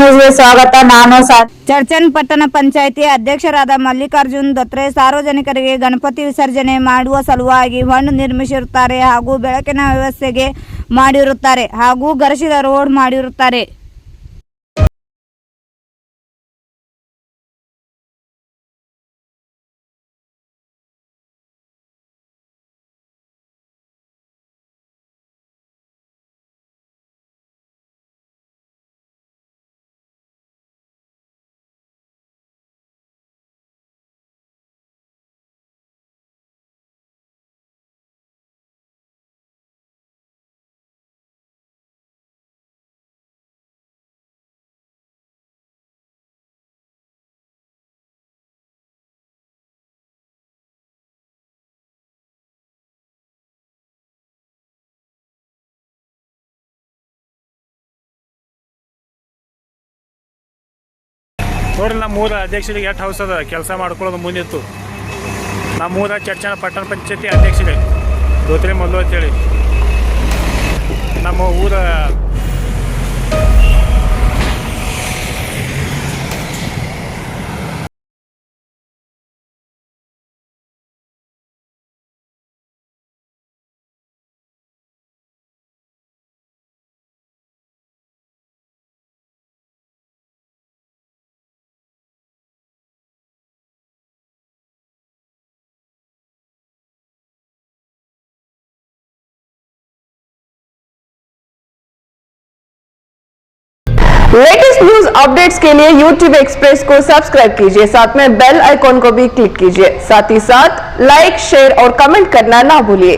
ನ್ಯೂಸ್ಗೆ ಸ್ವಾಗತ. ನಾನು ಚರ್ಚನ್ ಪಟ್ಟಣ ಪಂಚಾಯಿತಿ ಅಧ್ಯಕ್ಷರಾದ ಮಲ್ಲಿಕಾರ್ಜುನ್ ದೊತ್ರೆ ಸಾರ್ವಜನಿಕರಿಗೆ ಗಣಪತಿ ವಿಸರ್ಜನೆ ಮಾಡುವ ಸಲುವಾಗಿ ಹೊಂಡ ನಿರ್ಮಿಸಿರುತ್ತಾರೆ ಹಾಗೂ ಬೆಳಕಿನ ವ್ಯವಸ್ಥೆಗೆ ಮಾಡಿರುತ್ತಾರೆ ಹಾಗೂ ಗರಿಸಿದ ರೋಡ್ ಮಾಡಿರುತ್ತಾರೆ. ನೋಡ್ರಿ ನಮ್ಮೂರ ಅಧ್ಯಕ್ಷರಿಗೆ ಎಷ್ಟು ಹೌಸ್ ಅದ ಕೆಲಸ ಮಾಡ್ಕೊಳ್ಳೋದು ಮುಂದಿತ್ತು. ನಮ್ಮೂರ ಚರ್ಚನ ಪಟ್ಟಣ ಪಂಚಾಯತಿ ಅಧ್ಯಕ್ಷರೇ ದೋತ್ರೆ ಮಲ್ಲು ಅಂತೇಳಿ ನಮ್ಮ ಊರ लेटेस्ट न्यूज अपडेट्स के लिए YouTube एक्सप्रेस को सब्सक्राइब कीजिए, साथ में बेल आइकॉन को भी क्लिक कीजिए। साथ ही साथ लाइक, शेयर और कमेंट करना ना भूलिए।